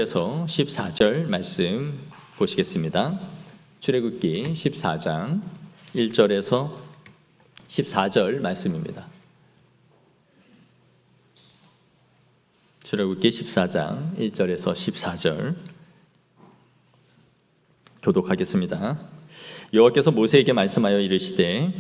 그래서 14절 말씀 보시겠습니다. 출애굽기 14장 1절에서 14절 말씀입니다. 출애굽기 14장 1절에서 14절 교독하겠습니다. 여호와께서 모세에게 말씀하여 이르시되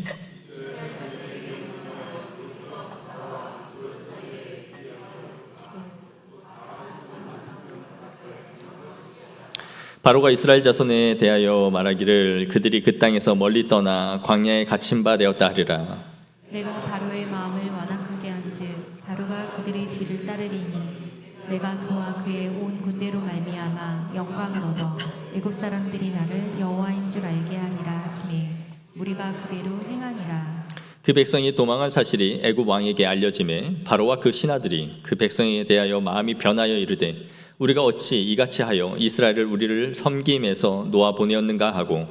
바로가 이스라엘 자손에 대하여 말하기를 그들이 그 땅에서 멀리 떠나 광야에 갇힌 바 되었다 하리라. 내가 바로의 마음을 완악하게 한즉 바로가 그들의 뒤를 따르리니 내가 그와 그의 온 군대로 말미암아 영광을 얻어 애굽 사람들이 나를 여호와인 줄 알게 하리라 하시매 우리가 그대로 행하니라. 그 백성이 도망한 사실이 애굽 왕에게 알려지매 바로와 그 신하들이 그 백성에 대하여 마음이 변하여 이르되 우리가 어찌 이같이 하여 이스라엘을 우리를 섬김에서 놓아 보내었는가 하고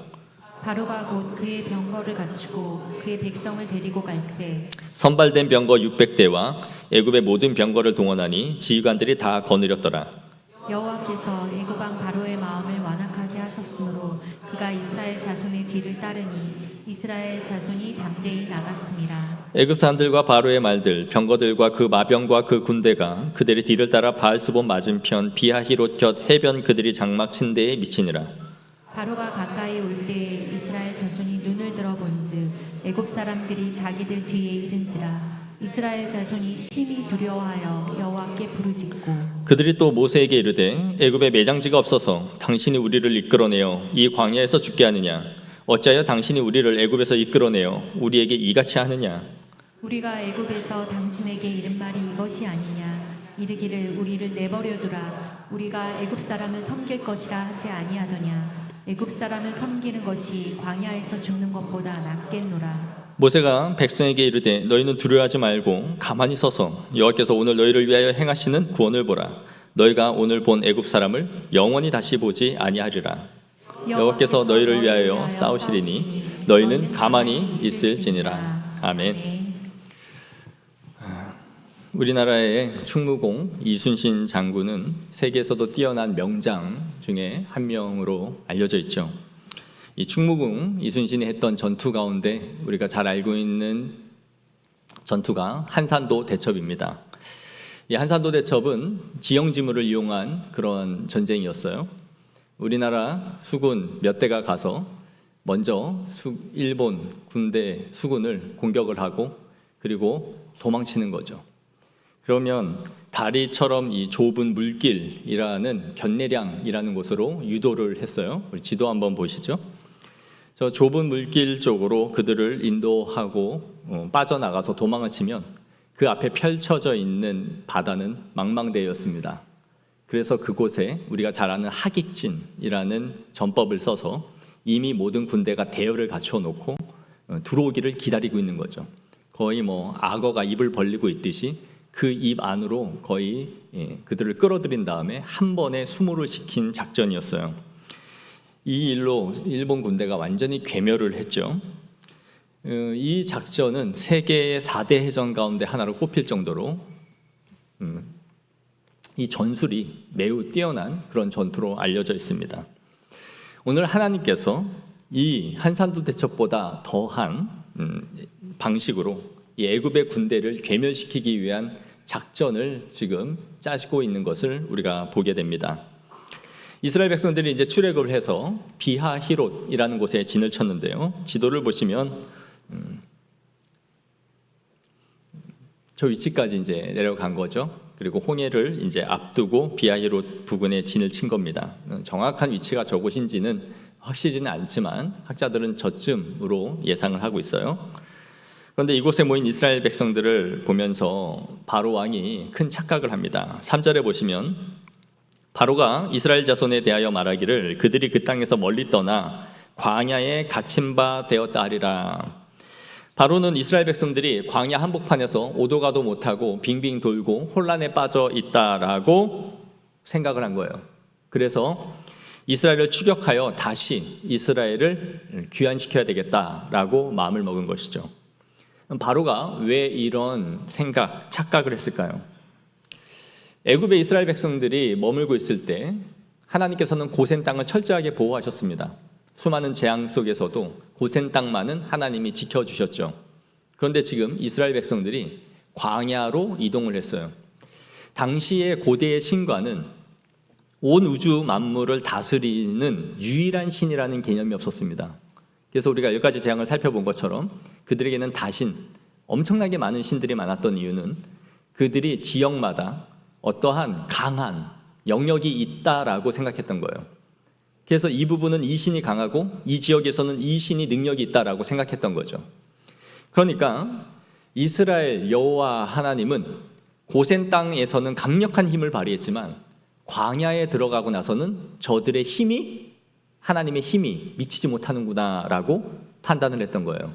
바로가 곧 그의 병거를 갖추고 그의 백성을 데리고 갈새 선발된 병거 600대와 애굽의 모든 병거를 동원하니 지휘관들이 다 거느렸더라. 여호와께서 애굽 왕 바로의 마음을 완악하게 하셨으므로 그가 이스라엘 자손의 뒤를 따르니 이스라엘 자손이 담대히 나갔습니다. 애굽 사람들과 바로의 말들 병거들과 그 마병과 그 군대가 그들의 뒤를 따라 바알스본 맞은편 비하히롯 곁 해변 그들이 장막 친 데에 미치니라. 바로가 가까이 올 때에 이스라엘 자손이 눈을 들어 본즉 애굽 사람들이 자기들 뒤에 이른지라. 이스라엘 자손이 심히 두려워하여 여호와께 부르짖고 그들이 또 모세에게 이르되 애굽에 매장지가 없어서 당신이 우리를 이끌어내어 이 광야에서 죽게 하느냐 어찌하여 당신이 우리를 애굽에서 이끌어내어 우리에게 이같이 하느냐. 우리가 애굽에서 당신에게 이른 말이 이것이 아니냐. 이르기를 우리를 내버려두라. 우리가 애굽 사람을 섬길 것이라 하지 아니하더냐. 애굽 사람을 섬기는 것이 광야에서 죽는 것보다 낫겠노라. 모세가 백성에게 이르되 너희는 두려워하지 말고 가만히 서서 여호와께서 오늘 너희를 위하여 행하시는 구원을 보라. 너희가 오늘 본 애굽 사람을 영원히 다시 보지 아니하리라. 여호와께서 너희를 위하여 싸우시리니 너희는 가만히 있을지니라. 아멘. 우리나라의 충무공 이순신 장군은 세계에서도 뛰어난 명장 중에 한 명으로 알려져 있죠. 이 충무공 이순신이 했던 전투 가운데 우리가 잘 알고 있는 전투가 한산도 대첩입니다. 이 한산도 대첩은 지형지물을 이용한 그런 전쟁이었어요. 우리나라 수군 몇 대가 가서 먼저 일본 군대 수군을 공격을 하고 그리고 도망치는 거죠. 그러면 다리처럼 이 좁은 물길이라는 견내량이라는 곳으로 유도를 했어요. 우리 지도 한번 보시죠. 저 좁은 물길 쪽으로 그들을 인도하고 빠져나가서 도망을 치면 그 앞에 펼쳐져 있는 바다는 망망대해였습니다. 그래서 그곳에 우리가 잘 아는 하객진이라는 전법을 써서 이미 모든 군대가 대열을 갖춰 놓고 들어오기를 기다리고 있는 거죠. 거의 악어가 입을 벌리고 있듯이 그 입 안으로 거의 그들을 끌어들인 다음에 한 번에 수모를 시킨 작전이었어요. 이 일로 일본 군대가 완전히 괴멸을 했죠. 이 작전은 세계의 4대 해전 가운데 하나로 꼽힐 정도로 이 전술이 매우 뛰어난 그런 전투로 알려져 있습니다. 오늘 하나님께서 이 한산도 대첩보다 더한 방식으로 이 애굽의 군대를 괴멸시키기 위한 작전을 지금 짜시고 있는 것을 우리가 보게 됩니다. 이스라엘 백성들이 이제 출애굽을 해서 비하히롯이라는 곳에 진을 쳤는데요. 지도를 보시면 저 위치까지 이제 내려간 거죠. 그리고 홍해를 이제 앞두고 비하히롯 부근에 진을 친 겁니다. 정확한 위치가 저곳인지는 확실히는 않지만 학자들은 저쯤으로 예상을 하고 있어요. 그런데 이곳에 모인 이스라엘 백성들을 보면서 바로 왕이 큰 착각을 합니다. 3절에 보시면 바로가 이스라엘 자손에 대하여 말하기를 그들이 그 땅에서 멀리 떠나 광야에 갇힌 바 되었다 하리라. 바로는 이스라엘 백성들이 광야 한복판에서 오도 가도 못하고 빙빙 돌고 혼란에 빠져 있다라고 생각을 한 거예요. 그래서 이스라엘을 추격하여 다시 이스라엘을 귀환시켜야 되겠다라고 마음을 먹은 것이죠. 바로가 왜 이런 착각을 했을까요? 애굽의 이스라엘 백성들이 머물고 있을 때 하나님께서는 고센 땅을 철저하게 보호하셨습니다. 수많은 재앙 속에서도 고센 땅만은 하나님이 지켜주셨죠. 그런데 지금 이스라엘 백성들이 광야로 이동을 했어요. 당시의 고대의 신과는 온 우주 만물을 다스리는 유일한 신이라는 개념이 없었습니다. 그래서 우리가 여기까지 재앙을 살펴본 것처럼 그들에게는 다신, 엄청나게 많은 신들이 많았던 이유는 그들이 지역마다 어떠한 강한 영역이 있다라고 생각했던 거예요. 그래서 이 부분은 이 신이 강하고 이 지역에서는 이 신이 능력이 있다라고 생각했던 거죠. 그러니까 이스라엘 여호와 하나님은 고센 땅에서는 강력한 힘을 발휘했지만 광야에 들어가고 나서는 저들의 힘이, 하나님의 힘이 미치지 못하는구나라고 판단을 했던 거예요.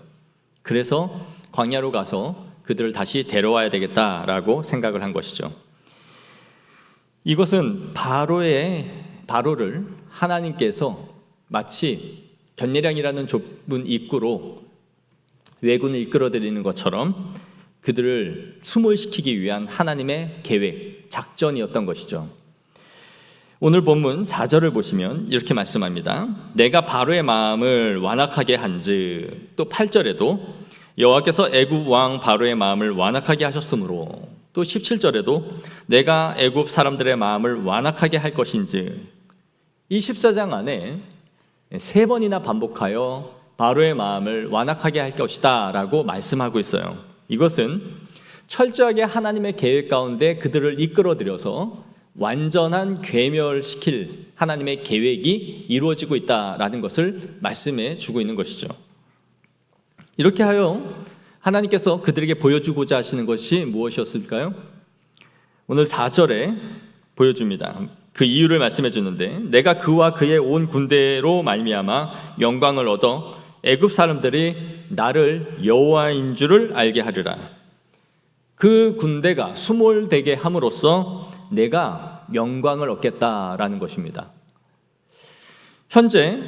그래서 광야로 가서 그들을 다시 데려와야 되겠다라고 생각을 한 것이죠. 이것은 바로를 하나님께서 마치 견례량이라는 좁은 입구로 왜군을 이끌어들이는 것처럼 그들을 수몰시키기 위한 하나님의 계획, 작전이었던 것이죠. 오늘 본문 4절을 보시면 이렇게 말씀합니다. 내가 바로의 마음을 완악하게 한즉, 또 8절에도 여호와께서 애굽 왕 바로의 마음을 완악하게 하셨으므로, 또 17절에도 내가 애굽 사람들의 마음을 완악하게 할 것인즉, 이 14장 안에 3번이나 반복하여 바로의 마음을 완악하게 할 것이다 라고 말씀하고 있어요. 이것은 철저하게 하나님의 계획 가운데 그들을 이끌어들여서 완전한 괴멸시킬 하나님의 계획이 이루어지고 있다라는 것을 말씀해 주고 있는 것이죠. 이렇게 하여 하나님께서 그들에게 보여주고자 하시는 것이 무엇이었을까요? 오늘 4절에 보여줍니다. 그 이유를 말씀해 주는데, 내가 그와 그의 온 군대로 말미암아 영광을 얻어 애굽 사람들이 나를 여호와인 줄을 알게 하리라. 그 군대가 수몰되게 함으로써 내가 영광을 얻겠다라는 것입니다. 현재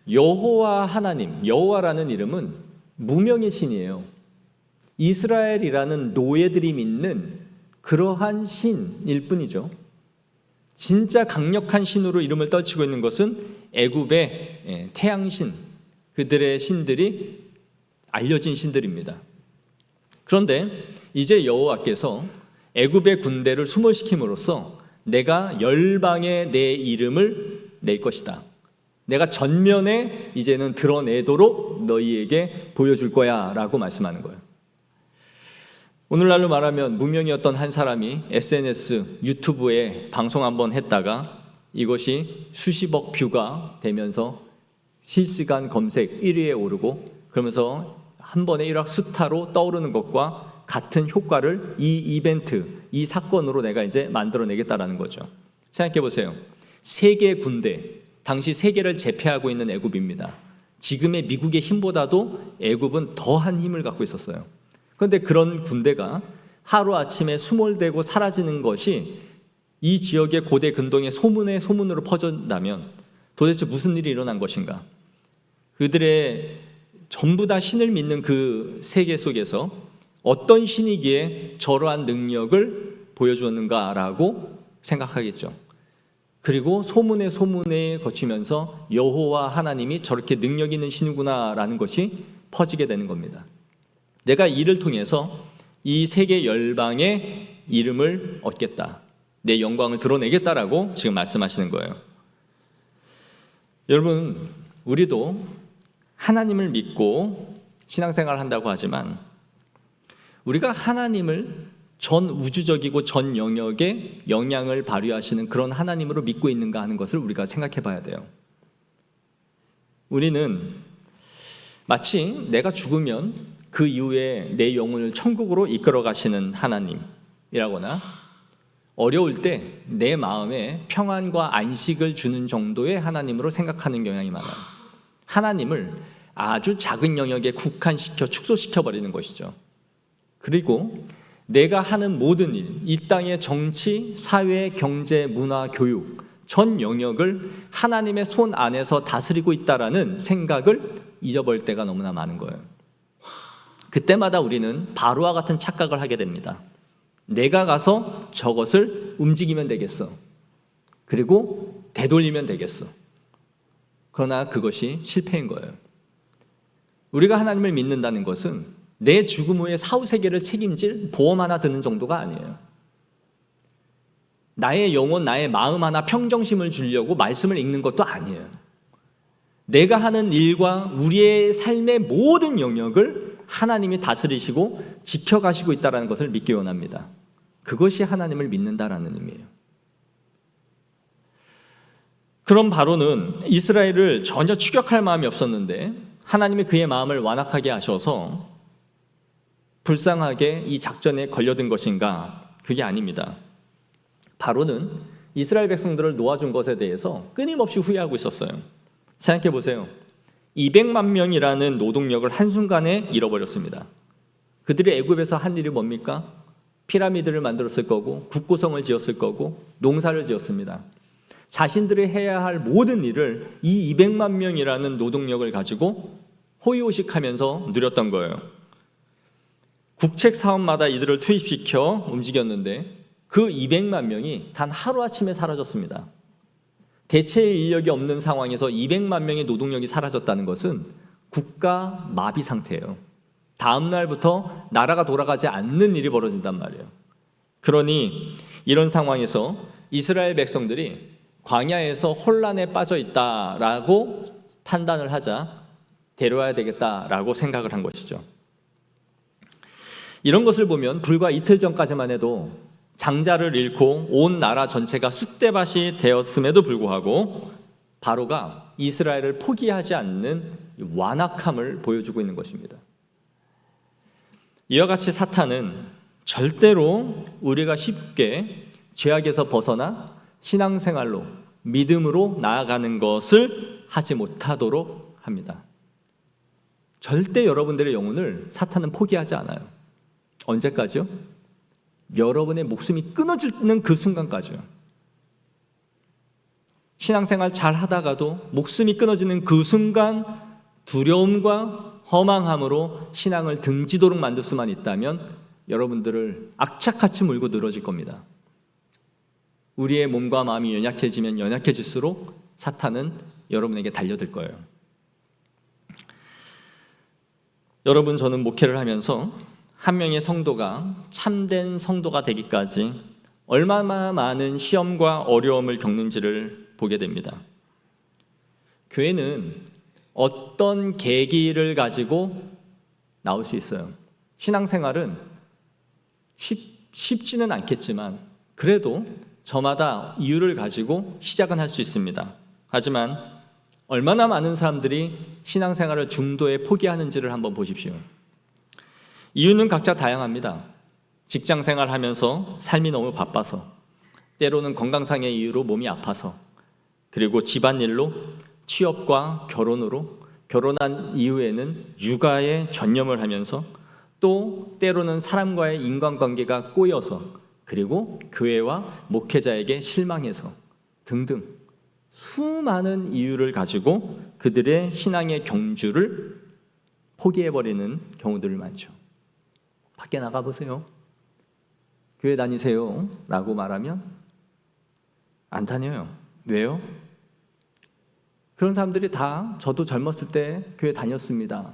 여호와 하나님, 여호와라는 이름은 무명의 신이에요. 이스라엘이라는 노예들이 믿는 그러한 신일 뿐이죠. 진짜 강력한 신으로 이름을 떨치고 있는 것은 애굽의 태양신, 그들의 신들이 알려진 신들입니다. 그런데 이제 여호와께서 애굽의 군대를 수몰시킴으로써 내가 열방에 내 이름을 낼 것이다. 내가 전면에 이제는 드러내도록 너희에게 보여줄 거야 라고 말씀하는 거예요. 오늘날로 말하면 무명이었던 한 사람이 SNS, 유튜브에 방송 한번 했다가 이것이 수십억 뷰가 되면서 실시간 검색 1위에 오르고, 그러면서 한 번에 일확스타로 떠오르는 것과 같은 효과를 이 이벤트, 이 사건으로 내가 이제 만들어내겠다라는 거죠. 생각해 보세요. 세계 군대, 당시 세계를 제패하고 있는 애굽입니다. 지금의 미국의 힘보다도 애굽은 더한 힘을 갖고 있었어요. 그런데 그런 군대가 하루아침에 수몰되고 사라지는 것이 이 지역의 고대 근동의 소문으로 퍼진다면 도대체 무슨 일이 일어난 것인가? 그들의 전부 다 신을 믿는 그 세계 속에서 어떤 신이기에 저러한 능력을 보여주었는가라고 생각하겠죠. 그리고 소문에 거치면서 여호와 하나님이 저렇게 능력 있는 신이구나라는 것이 퍼지게 되는 겁니다. 내가 이를 통해서 이 세계 열방의 이름을 얻겠다, 내 영광을 드러내겠다라고 지금 말씀하시는 거예요. 여러분, 우리도 하나님을 믿고 신앙생활을 한다고 하지만 우리가 하나님을 전 우주적이고 전 영역에 영향을 발휘하시는 그런 하나님으로 믿고 있는가 하는 것을 우리가 생각해 봐야 돼요. 우리는 마치 내가 죽으면 그 이후에 내 영혼을 천국으로 이끌어 가시는 하나님이라거나, 어려울 때 내 마음에 평안과 안식을 주는 정도의 하나님으로 생각하는 경향이 많아요. 하나님을 아주 작은 영역에 국한시켜 축소시켜 버리는 것이죠. 그리고 내가 하는 모든 일, 이 땅의 정치, 사회, 경제, 문화, 교육 전 영역을 하나님의 손 안에서 다스리고 있다라는 생각을 잊어버릴 때가 너무나 많은 거예요. 그때마다 우리는 바로와 같은 착각을 하게 됩니다. 내가 가서 저것을 움직이면 되겠어. 그리고 되돌리면 되겠어. 그러나 그것이 실패인 거예요. 우리가 하나님을 믿는다는 것은 내 죽음 후에 사후세계를 책임질 보험 하나 드는 정도가 아니에요. 나의 영혼, 나의 마음 하나 평정심을 주려고 말씀을 읽는 것도 아니에요. 내가 하는 일과 우리의 삶의 모든 영역을 하나님이 다스리시고 지켜가시고 있다는 것을 믿기 원합니다. 그것이 하나님을 믿는다라는 의미예요. 그럼 바로는 이스라엘을 전혀 추격할 마음이 없었는데 하나님이 그의 마음을 완악하게 하셔서 불쌍하게 이 작전에 걸려든 것인가? 그게 아닙니다. 바로는 이스라엘 백성들을 놓아준 것에 대해서 끊임없이 후회하고 있었어요. 생각해 보세요. 200만 명이라는 노동력을 한순간에 잃어버렸습니다. 그들이 애굽에서 한 일이 뭡니까? 피라미드를 만들었을 거고 국고성을 지었을 거고 농사를 지었습니다. 자신들이 해야 할 모든 일을 이 200만 명이라는 노동력을 가지고 호의호식하면서 누렸던 거예요. 국책 사업마다 이들을 투입시켜 움직였는데 그 200만 명이 단 하루아침에 사라졌습니다. 대체 인력이 없는 상황에서 200만 명의 노동력이 사라졌다는 것은 국가 마비 상태예요. 다음 날부터 나라가 돌아가지 않는 일이 벌어진단 말이에요. 그러니 이런 상황에서 이스라엘 백성들이 광야에서 혼란에 빠져 있다라고 판단을 하자 데려와야 되겠다라고 생각을 한 것이죠. 이런 것을 보면 불과 이틀 전까지만 해도 장자를 잃고 온 나라 전체가 쑥대밭이 되었음에도 불구하고 바로가 이스라엘을 포기하지 않는 완악함을 보여주고 있는 것입니다. 이와 같이 사탄은 절대로 우리가 쉽게 죄악에서 벗어나 신앙생활로 믿음으로 나아가는 것을 하지 못하도록 합니다. 절대 여러분들의 영혼을 사탄은 포기하지 않아요. 언제까지요? 여러분의 목숨이 끊어지는 그 순간까지요. 신앙생활 잘 하다가도 목숨이 끊어지는 그 순간 두려움과 허망함으로 신앙을 등지도록 만들 수만 있다면 여러분들을 악착같이 물고 늘어질 겁니다. 우리의 몸과 마음이 연약해지면 연약해질수록 사탄은 여러분에게 달려들 거예요. 여러분, 저는 목회를 하면서 한 명의 성도가 참된 성도가 되기까지 얼마나 많은 시험과 어려움을 겪는지를 보게 됩니다. 교회는 어떤 계기를 가지고 나올 수 있어요. 신앙생활은 쉽지는 않겠지만 그래도 저마다 이유를 가지고 시작은 할 수 있습니다. 하지만 얼마나 많은 사람들이 신앙생활을 중도에 포기하는지를 한번 보십시오. 이유는 각자 다양합니다. 직장생활 하면서 삶이 너무 바빠서, 때로는 건강상의 이유로 몸이 아파서, 그리고 집안일로, 취업과 결혼으로, 결혼한 이후에는 육아에 전념을 하면서, 또 때로는 사람과의 인간관계가 꼬여서, 그리고 교회와 목회자에게 실망해서 등등 수많은 이유를 가지고 그들의 신앙의 경주를 포기해버리는 경우들이 많죠. 밖에 나가보세요. 교회 다니세요 라고 말하면 안 다녀요. 왜요? 그런 사람들이 다 저도 젊었을 때 교회 다녔습니다.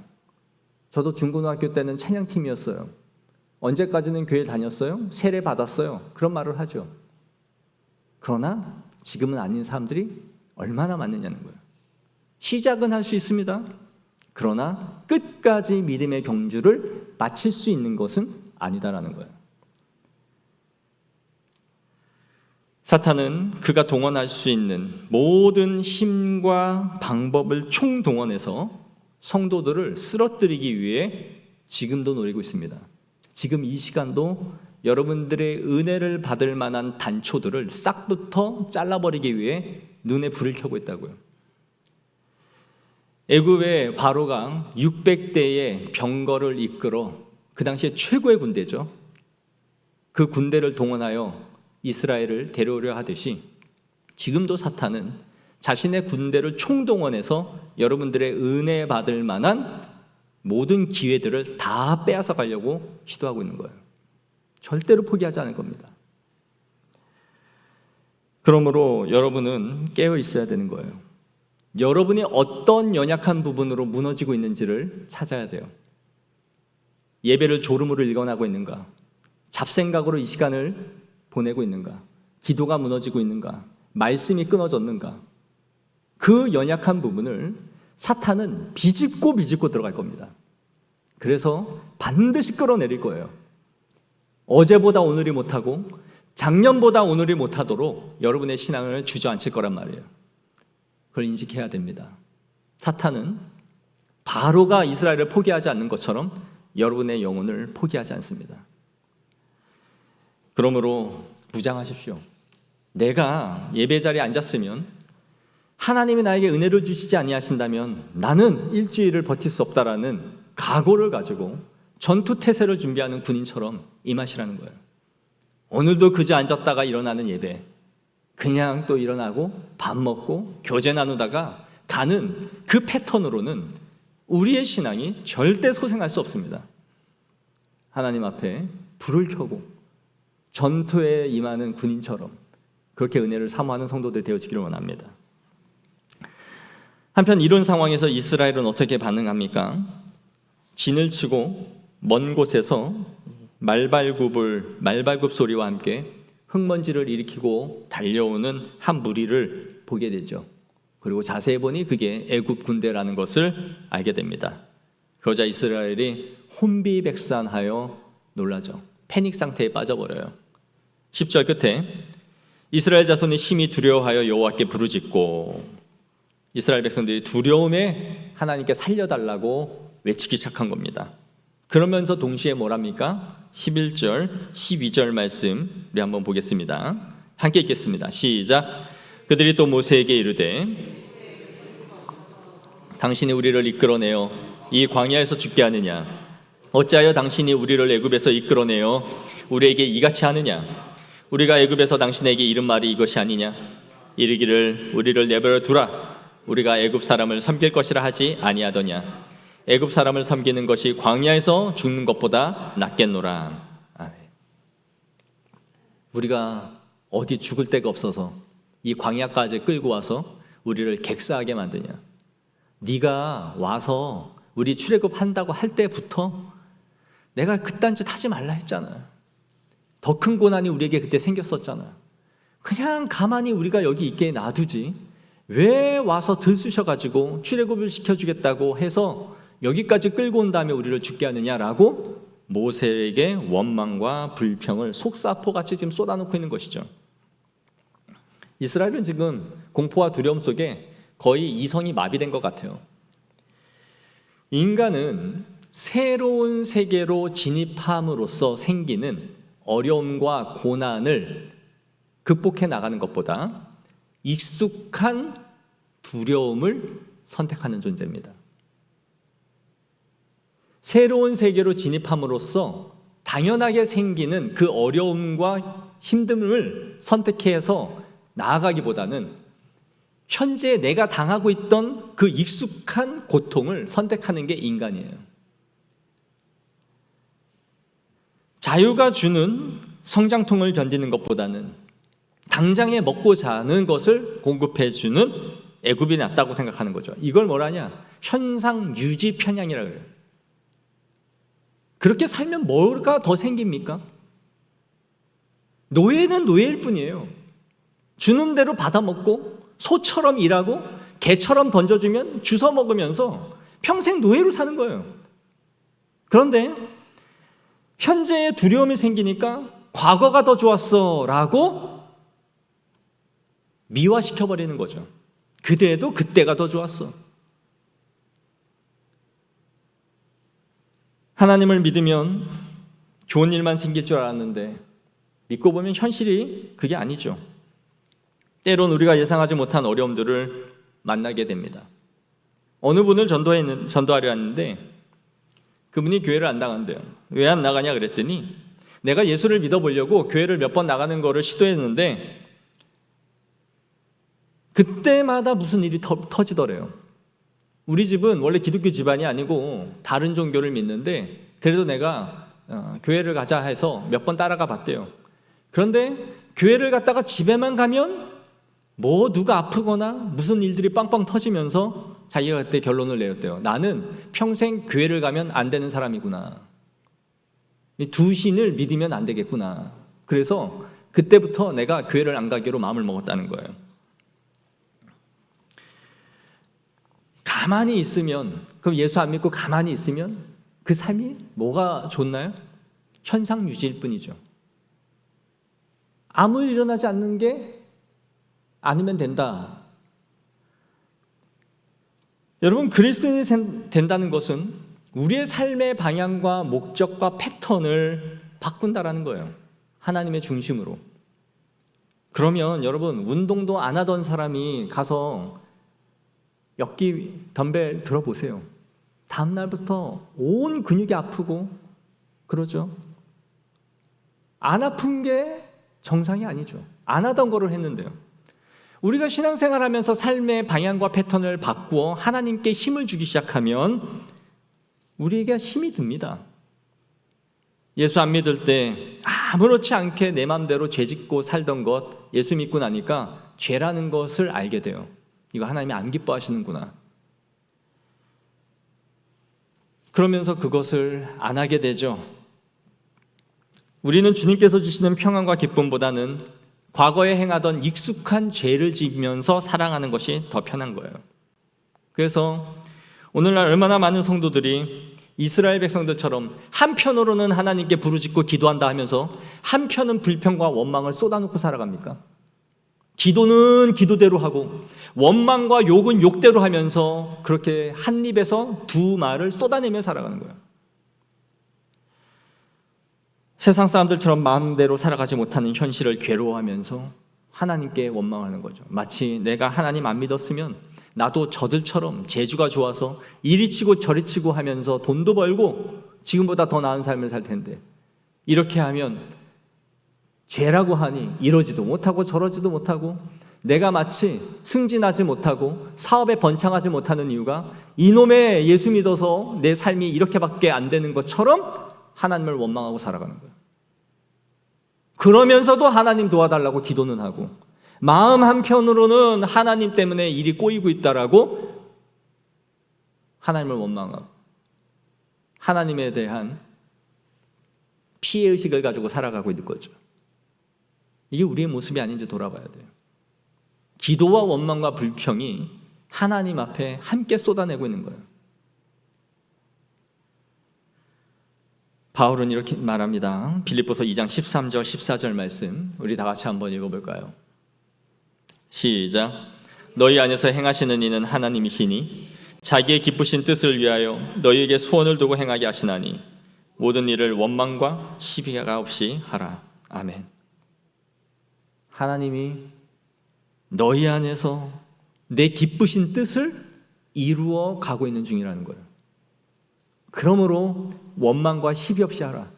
저도 중고등학교 때는 찬양팀이었어요. 언제까지는 교회 다녔어요? 세례 받았어요. 그런 말을 하죠. 그러나 지금은 아닌 사람들이 얼마나 많느냐는 거예요. 시작은 할 수 있습니다. 그러나 끝까지 믿음의 경주를 마칠 수 있는 것은 아니다라는 거예요. 사탄은 그가 동원할 수 있는 모든 힘과 방법을 총동원해서 성도들을 쓰러뜨리기 위해 지금도 노리고 있습니다. 지금 이 시간도 여러분들의 은혜를 받을 만한 단초들을 싹부터 잘라버리기 위해 눈에 불을 켜고 있다고요. 애굽의 바로가 600대의 병거를 이끌어 그 당시에 최고의 군대죠. 그 군대를 동원하여 이스라엘을 데려오려 하듯이 지금도 사탄은 자신의 군대를 총동원해서 여러분들의 은혜 받을 만한 모든 기회들을 다 빼앗아 가려고 시도하고 있는 거예요. 절대로 포기하지 않을 겁니다. 그러므로 여러분은 깨어 있어야 되는 거예요. 여러분이 어떤 연약한 부분으로 무너지고 있는지를 찾아야 돼요. 예배를 졸음으로 일관하고 있는가? 잡생각으로 이 시간을 보내고 있는가? 기도가 무너지고 있는가? 말씀이 끊어졌는가? 그 연약한 부분을 사탄은 비집고 들어갈 겁니다. 그래서 반드시 끌어내릴 거예요. 어제보다 오늘이 못하고 작년보다 오늘이 못하도록 여러분의 신앙을 주저앉힐 거란 말이에요. 그걸 인식해야 됩니다. 사탄은 바로가 이스라엘을 포기하지 않는 것처럼 여러분의 영혼을 포기하지 않습니다. 그러므로 무장하십시오. 내가 예배 자리에 앉았으면 하나님이 나에게 은혜를 주시지 아니하신다면 나는 일주일을 버틸 수 없다라는 각오를 가지고 전투 태세를 준비하는 군인처럼 임하시라는 거예요. 오늘도 그저 앉았다가 일어나는 예배, 그냥 또 일어나고 밥 먹고 교제 나누다가 가는 그 패턴으로는 우리의 신앙이 절대 소생할 수 없습니다. 하나님 앞에 불을 켜고 전투에 임하는 군인처럼 그렇게 은혜를 사모하는 성도들 되어지기를 원합니다. 한편 이런 상황에서 이스라엘은 어떻게 반응합니까? 진을 치고 먼 곳에서 말발굽 소리와 함께 흙먼지를 일으키고 달려오는 한 무리를 보게 되죠. 그리고 자세히 보니 그게 애굽 군대라는 것을 알게 됩니다. 그러자 이스라엘이 혼비백산하여 놀라죠. 패닉 상태에 빠져버려요. 10절 끝에 이스라엘 자손이 심히 두려워하여 여호와께 부르짖고, 이스라엘 백성들이 두려움에 하나님께 살려달라고 외치기 시작한 겁니다. 그러면서 동시에 뭐랍니까? 11절, 12절 말씀 우리 한번 보겠습니다. 함께 읽겠습니다. 시작. 그들이 또 모세에게 이르되 당신이 우리를 이끌어내어 이 광야에서 죽게 하느냐? 어찌하여 당신이 우리를 애굽에서 이끌어내어 우리에게 이같이 하느냐? 우리가 애굽에서 당신에게 이른 말이 이것이 아니냐? 이르기를 우리를 내버려 두라. 우리가 애굽 사람을 섬길 것이라 하지 아니하더냐? 애굽 사람을 섬기는 것이 광야에서 죽는 것보다 낫겠노라. 우리가 어디 죽을 데가 없어서 이 광야까지 끌고 와서 우리를 객사하게 만드냐? 네가 와서 우리 출애굽 한다고 할 때부터 내가 그딴 짓 하지 말라 했잖아. 더 큰 고난이 우리에게 그때 생겼었잖아. 그냥 가만히 우리가 여기 있게 놔두지 왜 와서 들쑤셔가지고 출애굽을 시켜주겠다고 해서 여기까지 끌고 온 다음에 우리를 죽게 하느냐라고 모세에게 원망과 불평을 속사포같이 지금 쏟아놓고 있는 것이죠. 이스라엘은 지금 공포와 두려움 속에 거의 이성이 마비된 것 같아요. 인간은 새로운 세계로 진입함으로써 생기는 어려움과 고난을 극복해 나가는 것보다 익숙한 두려움을 선택하는 존재입니다. 새로운 세계로 진입함으로써 당연하게 생기는 그 어려움과 힘듦을 선택해서 나아가기보다는 현재 내가 당하고 있던 그 익숙한 고통을 선택하는 게 인간이에요. 자유가 주는 성장통을 견디는 것보다는 당장에 먹고 자는 것을 공급해 주는 애굽이 낫다고 생각하는 거죠. 이걸 뭐라냐? 현상 유지 편향이라고 그래요. 그렇게 살면 뭐가 더 생깁니까? 노예는 노예일 뿐이에요. 주는 대로 받아먹고 소처럼 일하고 개처럼 던져주면 주워 먹으면서 평생 노예로 사는 거예요. 그런데 현재의 두려움이 생기니까 과거가 더 좋았어 라고 미화시켜버리는 거죠. 그대도 그때가 더 좋았어. 하나님을 믿으면 좋은 일만 생길 줄 알았는데 믿고 보면 현실이 그게 아니죠. 때론 우리가 예상하지 못한 어려움들을 만나게 됩니다. 어느 분을 전도하려 했는데 그분이 교회를 안 나간대요. 왜 안 나가냐 그랬더니 내가 예수를 믿어보려고 교회를 몇 번 나가는 거를 시도했는데 그때마다 무슨 일이 터지더래요. 우리 집은 원래 기독교 집안이 아니고 다른 종교를 믿는데 그래도 내가 교회를 가자 해서 몇 번 따라가 봤대요. 그런데 교회를 갔다가 집에만 가면 뭐 누가 아프거나 무슨 일들이 빵빵 터지면서 자기가 그때 결론을 내렸대요. 나는 평생 교회를 가면 안 되는 사람이구나. 이 두 신을 믿으면 안 되겠구나. 그래서 그때부터 내가 교회를 안 가기로 마음을 먹었다는 거예요. 가만히 있으면, 그럼 예수 안 믿고 가만히 있으면 그 삶이 뭐가 좋나요? 현상 유지일 뿐이죠. 아무 일 일어나지 않는 게 아니면 된다. 여러분, 그리스도인이 된다는 것은 우리의 삶의 방향과 목적과 패턴을 바꾼다라는 거예요. 하나님의 중심으로. 그러면 여러분, 운동도 안 하던 사람이 가서 역기 덤벨 들어보세요. 다음 날부터 온 근육이 아프고 그러죠. 안 아픈 게 정상이 아니죠. 안 하던 거를 했는데요. 우리가 신앙생활하면서 삶의 방향과 패턴을 바꾸어 하나님께 힘을 주기 시작하면 우리에게 힘이 듭니다. 예수 안 믿을 때 아무렇지 않게 내 마음대로 죄 짓고 살던 것, 예수 믿고 나니까 죄라는 것을 알게 돼요. 이거 하나님이 안 기뻐하시는구나. 그러면서 그것을 안 하게 되죠. 우리는 주님께서 주시는 평안과 기쁨보다는 과거에 행하던 익숙한 죄를 지면서 살아가는 것이 더 편한 거예요. 그래서 오늘날 얼마나 많은 성도들이 이스라엘 백성들처럼 한편으로는 하나님께 부르짖고 기도한다 하면서 한편은 불평과 원망을 쏟아놓고 살아갑니까? 기도는 기도대로 하고 원망과 욕은 욕대로 하면서 그렇게 한 입에서 두 말을 쏟아내며 살아가는 거예요. 세상 사람들처럼 마음대로 살아가지 못하는 현실을 괴로워하면서 하나님께 원망하는 거죠. 마치 내가 하나님 안 믿었으면 나도 저들처럼 재주가 좋아서 이리 치고 저리 치고 하면서 돈도 벌고 지금보다 더 나은 삶을 살 텐데 이렇게 하면 죄라고 하니 이러지도 못하고 저러지도 못하고 내가 마치 승진하지 못하고 사업에 번창하지 못하는 이유가 이놈의 예수 믿어서 내 삶이 이렇게밖에 안 되는 것처럼 하나님을 원망하고 살아가는 거예요. 그러면서도 하나님 도와달라고 기도는 하고 마음 한편으로는 하나님 때문에 일이 꼬이고 있다라고 하나님을 원망하고 하나님에 대한 피해의식을 가지고 살아가고 있는 거죠. 이게 우리의 모습이 아닌지 돌아봐야 돼요. 기도와 원망과 불평이 하나님 앞에 함께 쏟아내고 있는 거예요. 바울은 이렇게 말합니다. 빌립보서 2장 13절 14절 말씀 우리 다 같이 한번 읽어볼까요? 시작. 너희 안에서 행하시는 이는 하나님이시니 자기의 기쁘신 뜻을 위하여 너희에게 소원을 두고 행하게 하시나니 모든 일을 원망과 시비가 없이 하라. 아멘. 하나님이 너희 안에서 내 기쁘신 뜻을 이루어 가고 있는 중이라는 거예요. 그러므로 원망과 시비 없이 하라.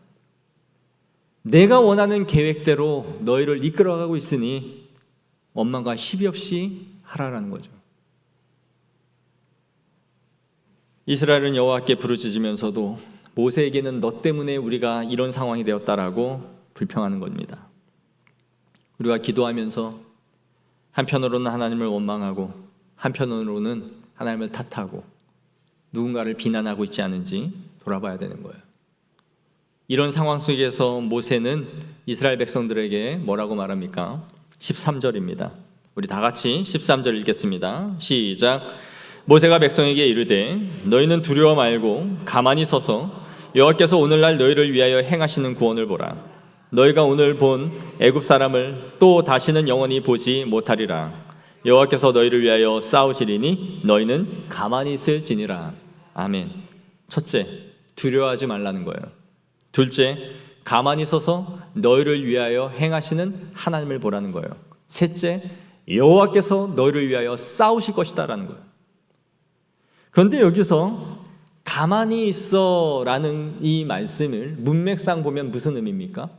내가 원하는 계획대로 너희를 이끌어가고 있으니 원망과 시비 없이 하라라는 거죠. 이스라엘은 여호와께 부르짖으면서도 모세에게는 너 때문에 우리가 이런 상황이 되었다라고 불평하는 겁니다. 우리가 기도하면서 한편으로는 하나님을 원망하고 한편으로는 하나님을 탓하고 누군가를 비난하고 있지 않은지 돌아봐야 되는 거예요. 이런 상황 속에서 모세는 이스라엘 백성들에게 뭐라고 말합니까? 13절입니다. 우리 다 같이 13절 읽겠습니다. 시작. 모세가 백성에게 이르되 너희는 두려워 말고 가만히 서서 여호와께서 오늘날 너희를 위하여 행하시는 구원을 보라. 너희가 오늘 본 애굽 사람을 또 다시는 영원히 보지 못하리라. 여호와께서 너희를 위하여 싸우시리니 너희는 가만히 있을지니라. 아멘. 첫째, 두려워하지 말라는 거예요. 둘째, 가만히 서서 너희를 위하여 행하시는 하나님을 보라는 거예요. 셋째, 여호와께서 너희를 위하여 싸우실 것이다라는 거예요. 그런데 여기서 가만히 있어라는 이 말씀을 문맥상 보면 무슨 의미입니까?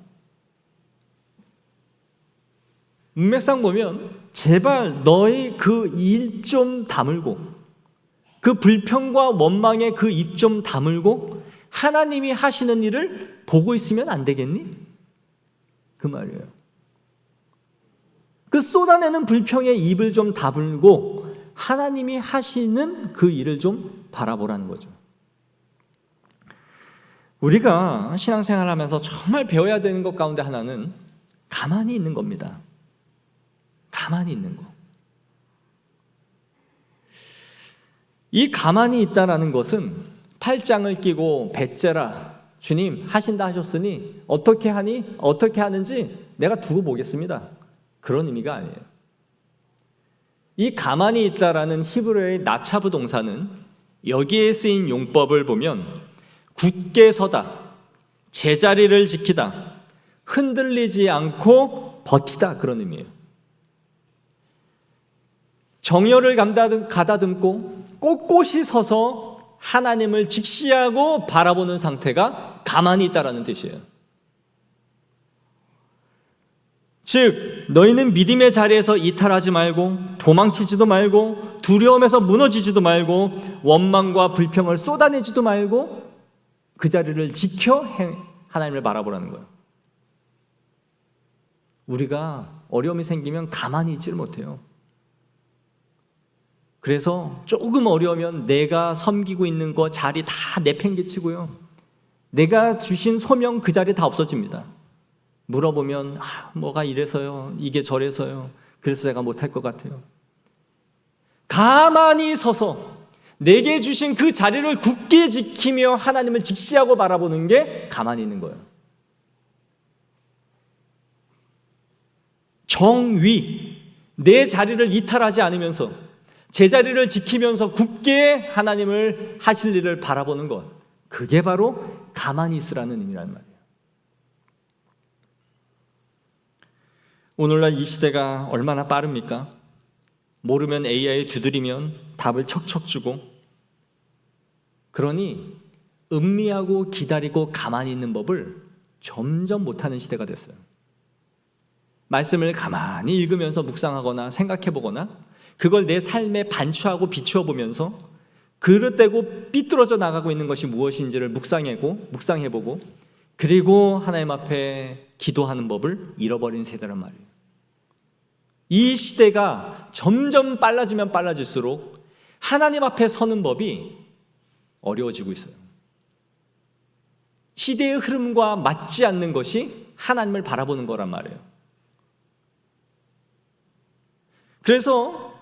문맥상 보면 제발 너희 그 일 좀 다물고 그 불평과 원망의 그 입 좀 다물고 하나님이 하시는 일을 보고 있으면 안 되겠니? 그 말이에요. 그 쏟아내는 불평의 입을 좀 다물고 하나님이 하시는 그 일을 좀 바라보라는 거죠. 우리가 신앙생활을 하면서 정말 배워야 되는 것 가운데 하나는 가만히 있는 겁니다. 가만히 있는 거. 이 가만히 있다라는 것은 팔짱을 끼고 배째라 주님 하신다 하셨으니 어떻게 하니? 어떻게 하는지 내가 두고 보겠습니다. 그런 의미가 아니에요. 이 가만히 있다라는 히브리어의 나차브 동사는 여기에 쓰인 용법을 보면 굳게 서다, 제자리를 지키다, 흔들리지 않고 버티다 그런 의미예요. 정열을 가다듬고 꼿꼿이 서서 하나님을 직시하고 바라보는 상태가 가만히 있다라는 뜻이에요. 즉 너희는 믿음의 자리에서 이탈하지 말고 도망치지도 말고 두려움에서 무너지지도 말고 원망과 불평을 쏟아내지도 말고 그 자리를 지켜 하나님을 바라보라는 거예요. 우리가 어려움이 생기면 가만히 있지를 못해요. 그래서 조금 어려우면 내가 섬기고 있는 거 자리 다 내팽개치고요. 내가 주신 소명 그 자리 다 없어집니다. 물어보면 뭐가 이래서요, 이게 저래서요, 그래서 제가 못할 것 같아요. 가만히 서서 내게 주신 그 자리를 굳게 지키며 하나님을 직시하고 바라보는 게 가만히 있는 거예요. 정위, 내 자리를 이탈하지 않으면서 제자리를 지키면서 굳게 하나님을 하실 일을 바라보는 것, 그게 바로 가만히 있으라는 의미란 말이에요. 오늘날 이 시대가 얼마나 빠릅니까? 모르면 AI에 두드리면 답을 척척 주고, 그러니 음미하고 기다리고 가만히 있는 법을 점점 못하는 시대가 됐어요. 말씀을 가만히 읽으면서 묵상하거나 생각해보거나 그걸 내 삶에 반추하고 비추어 보면서 그릇되고 삐뚤어져 나가고 있는 것이 무엇인지를 묵상해보고 그리고 하나님 앞에 기도하는 법을 잃어버린 세대란 말이에요. 이 시대가 점점 빨라지면 빨라질수록 하나님 앞에 서는 법이 어려워지고 있어요. 시대의 흐름과 맞지 않는 것이 하나님을 바라보는 거란 말이에요. 그래서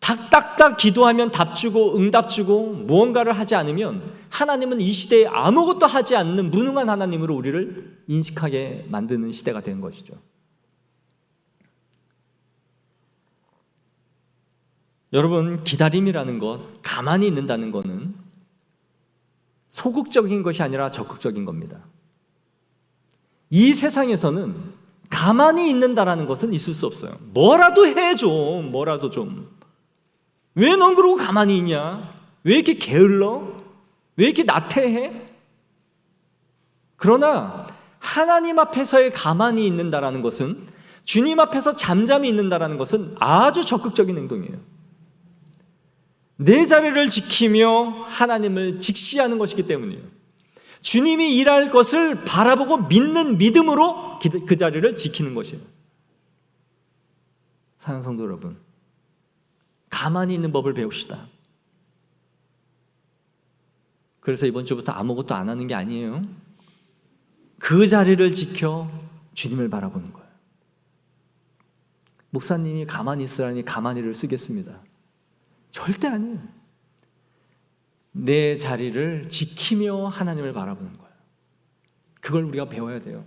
딱딱딱 기도하면 답 주고 응답 주고 무언가를 하지 않으면 하나님은 이 시대에 아무것도 하지 않는 무능한 하나님으로 우리를 인식하게 만드는 시대가 된 것이죠. 여러분, 기다림이라는 것, 가만히 있는다는 것은 소극적인 것이 아니라 적극적인 겁니다. 이 세상에서는 가만히 있는다라는 것은 있을 수 없어요. 뭐라도 해 좀, 뭐라도 좀. 왜 넌 그러고 가만히 있냐? 왜 이렇게 게을러? 왜 이렇게 나태해? 그러나 하나님 앞에서의 가만히 있는다라는 것은, 주님 앞에서 잠잠히 있는다라는 것은 아주 적극적인 행동이에요. 내 자리를 지키며 하나님을 직시하는 것이기 때문이에요. 주님이 일할 것을 바라보고 믿는 믿음으로 그 자리를 지키는 것이에요. 사랑하는 성도 여러분, 가만히 있는 법을 배웁시다. 그래서 이번 주부터 아무것도 안 하는 게 아니에요. 그 자리를 지켜 주님을 바라보는 거예요. 목사님이 가만히 있으라니 가만히를 쓰겠습니다. 절대 아니에요. 내 자리를 지키며 하나님을 바라보는 거예요. 그걸 우리가 배워야 돼요.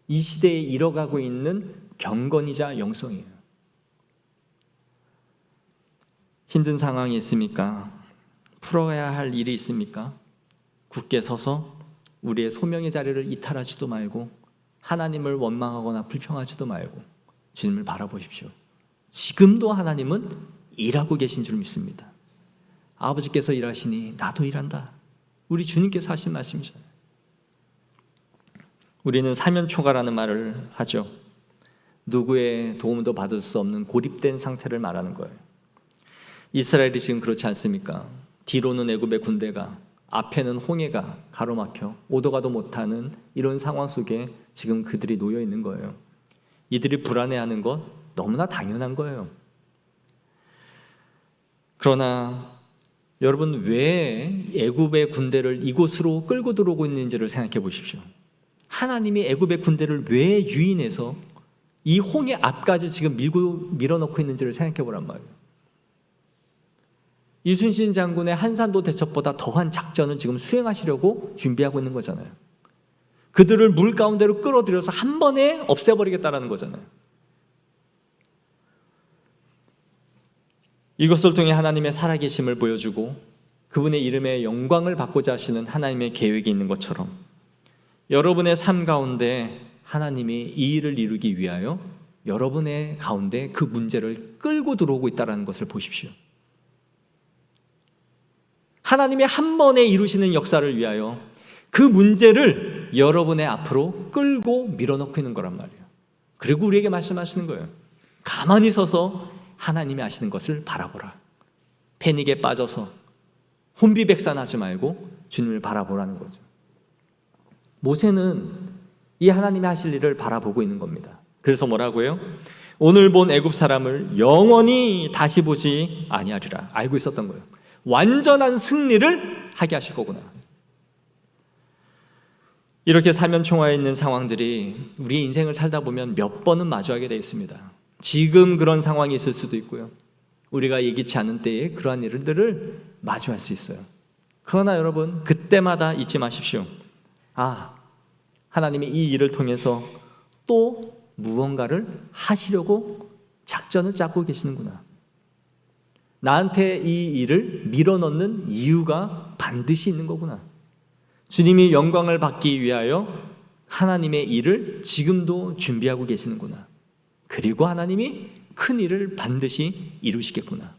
이 시대에 잃어가고 있는 경건이자 영성이에요. 힘든 상황이 있습니까? 풀어야 할 일이 있습니까? 굳게 서서 우리의 소명의 자리를 이탈하지도 말고 하나님을 원망하거나 불평하지도 말고 주님을 바라보십시오. 지금도 하나님은 일하고 계신 줄 믿습니다. 아버지께서 일하시니 나도 일한다. 우리 주님께서 하신 말씀이잖아요. 우리는 사면초가라는 말을 하죠. 누구의 도움도 받을 수 없는 고립된 상태를 말하는 거예요. 이스라엘이 지금 그렇지 않습니까? 뒤로는 애굽의 군대가, 앞에는 홍해가 가로막혀 오도 가도 못하는 이런 상황 속에 지금 그들이 놓여 있는 거예요. 이들이 불안해하는 것 너무나 당연한 거예요. 그러나 여러분, 왜 애굽의 군대를 이곳으로 끌고 들어오고 있는지를 생각해 보십시오. 하나님이 애굽의 군대를 왜 유인해서 이 홍해 앞까지 지금 밀어넣고 있는지를 생각해 보란 말이에요. 이순신 장군의 한산도 대첩보다 더한 작전을 지금 수행하시려고 준비하고 있는 거잖아요. 그들을 물 가운데로 끌어들여서 한 번에 없애버리겠다라는 거잖아요. 이것을 통해 하나님의 살아계심을 보여주고 그분의 이름의 영광을 받고자 하시는 하나님의 계획이 있는 것처럼 여러분의 삶 가운데 하나님이 이 일을 이루기 위하여 여러분의 가운데 그 문제를 끌고 들어오고 있다는 것을 보십시오. 하나님이 한 번에 이루시는 역사를 위하여 그 문제를 여러분의 앞으로 끌고 밀어넣고 있는 거란 말이에요. 그리고 우리에게 말씀하시는 거예요. 가만히 서서 하나님이 하시는 것을 바라보라. 패닉에 빠져서 혼비백산하지 말고 주님을 바라보라는 거죠. 모세는 이 하나님이 하실 일을 바라보고 있는 겁니다. 그래서 뭐라고요? 오늘 본 애굽 사람을 영원히 다시 보지 아니하리라. 알고 있었던 거예요. 완전한 승리를 하게 하실 거구나. 이렇게 사면총화에 있는 상황들이 우리의 인생을 살다 보면 몇 번은 마주하게 되어 있습니다. 지금 그런 상황이 있을 수도 있고요. 우리가 예기치 않은 때에 그러한 일들을 마주할 수 있어요. 그러나 여러분, 그때마다 잊지 마십시오. 하나님이 이 일을 통해서 또 무언가를 하시려고 작전을 짜고 계시는구나. 나한테 이 일을 밀어넣는 이유가 반드시 있는 거구나. 주님이 영광을 받기 위하여 하나님의 일을 지금도 준비하고 계시는구나. 그리고 하나님이 큰 일을 반드시 이루시겠구나.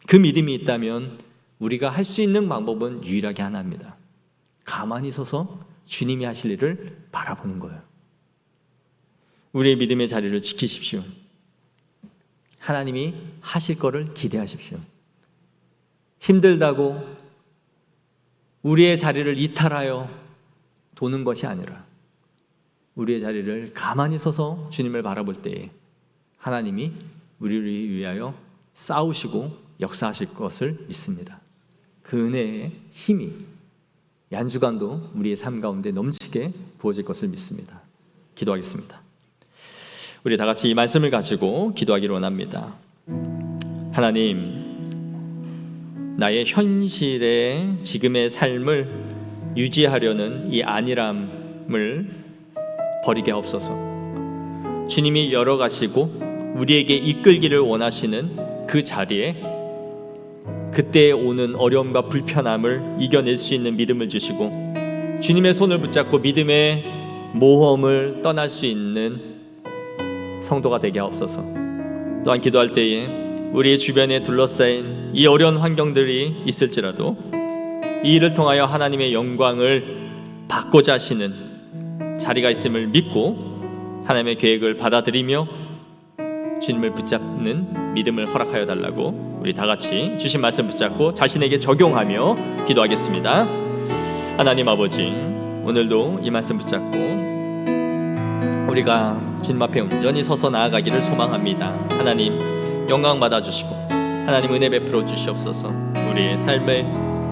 그 믿음이 있다면 우리가 할 수 있는 방법은 유일하게 하나입니다. 가만히 서서 주님이 하실 일을 바라보는 거예요. 우리의 믿음의 자리를 지키십시오. 하나님이 하실 거를 기대하십시오. 힘들다고 우리의 자리를 이탈하여 도는 것이 아니라 우리의 자리를 가만히 서서 주님을 바라볼 때에 하나님이 우리를 위하여 싸우시고 역사하실 것을 믿습니다. 그 은혜의 힘이 얀주간도 우리의 삶 가운데 넘치게 부어질 것을 믿습니다. 기도하겠습니다. 우리 다 같이 이 말씀을 가지고 기도하기를 원합니다. 하나님, 나의 현실의 지금의 삶을 유지하려는 이 안일함을 버리게 하옵소서. 주님이 열어가시고 우리에게 이끌기를 원하시는 그 자리에 그때 오는 어려움과 불편함을 이겨낼 수 있는 믿음을 주시고 주님의 손을 붙잡고 믿음의 모험을 떠날 수 있는 성도가 되게 하옵소서. 또한 기도할 때에 우리 주변에 둘러싸인 이 어려운 환경들이 있을지라도 이 일을 통하여 하나님의 영광을 받고자 하시는 자리가 있음을 믿고 하나님의 계획을 받아들이며 주님을 붙잡는 믿음을 허락하여 달라고 우리 다 같이 주신 말씀 붙잡고 자신에게 적용하며 기도하겠습니다. 하나님 아버지, 오늘도 이 말씀 붙잡고 우리가 주님 앞에 온전히 서서 나아가기를 소망합니다. 하나님 영광 받아주시고 하나님 은혜 베풀어 주시옵소서. 우리의 삶을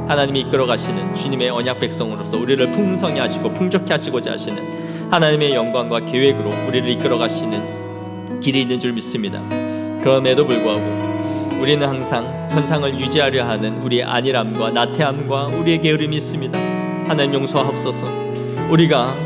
하나님이 이끌어 가시는 주님의 언약 백성으로서 우리를 풍성히 하시고 풍족히 하시고자 하시는 하나님의 영광과 계획으로 우리를 이끌어 가시는 길이 있는 줄 믿습니다. 그럼에도 불구하고 우리는 항상 현상을 유지하려 하는 우리의 안일함과 나태함과 우리의 게으름이 있습니다. 하나님 용서하옵소서. 우리가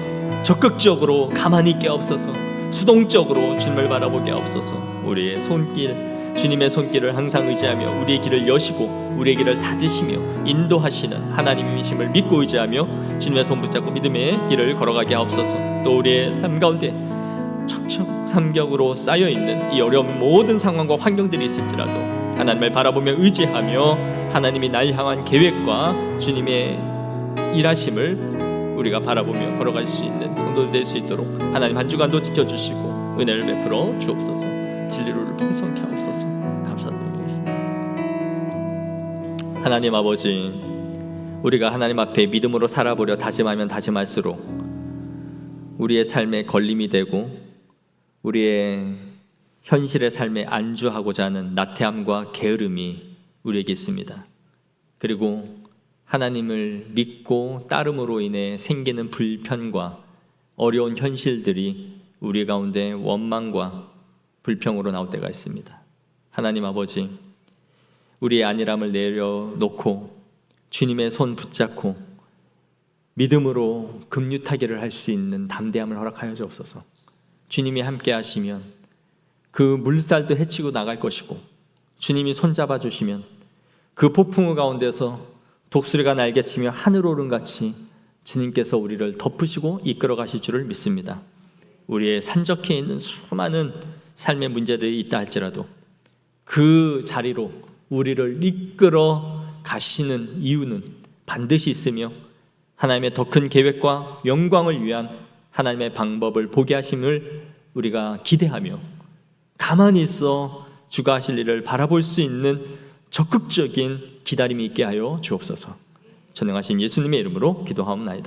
적극적으로 가만히 있게 하옵소서. 수동적으로 주님을 바라보게 하옵소서. 우리의 손길, 주님의 손길을 항상 의지하며 우리의 길을 여시고 우리의 길을 닫으시며 인도하시는 하나님이심을 믿고 의지하며 주님의 손 붙잡고 믿음의 길을 걸어가게 하옵소서. 또 우리의 삶 가운데 척척삼격으로 쌓여있는 이 어려운 모든 상황과 환경들이 있을지라도 하나님을 바라보며 의지하며 하나님이 날 향한 계획과 주님의 일하심을 우리가 바라보며 걸어갈 수 있는 성도들 될 수 있도록 하나님 한 주간도 지켜주시고 은혜를 베풀어 주옵소서. 진리로를 풍성케 하옵소서. 감사드리겠습니다. 하나님 아버지, 우리가 하나님 앞에 믿음으로 살아보려 다짐하면 다짐할수록 우리의 삶에 걸림이 되고 우리의 현실의 삶에 안주하고자 하는 나태함과 게으름이 우리에게 있습니다. 그리고 하나님을 믿고 따름으로 인해 생기는 불편과 어려운 현실들이 우리 가운데 원망과 불평으로 나올 때가 있습니다. 하나님 아버지, 우리의 안일함을 내려놓고 주님의 손 붙잡고 믿음으로 금류타기를 할 수 있는 담대함을 허락하여 주옵소서. 주님이 함께 하시면 그 물살도 헤치고 나갈 것이고 주님이 손잡아 주시면 그 폭풍우 가운데서 독수리가 날개치며 하늘 오른 같이 주님께서 우리를 덮으시고 이끌어 가실 줄을 믿습니다. 우리의 산적해 있는 수많은 삶의 문제들이 있다 할지라도 그 자리로 우리를 이끌어 가시는 이유는 반드시 있으며 하나님의 더 큰 계획과 영광을 위한 하나님의 방법을 보게 하심을 우리가 기대하며 가만히 있어 주가 하실 일을 바라볼 수 있는 적극적인 기다림이 있게 하여 주옵소서. 전능하신 예수님의 이름으로 기도하옵나이다.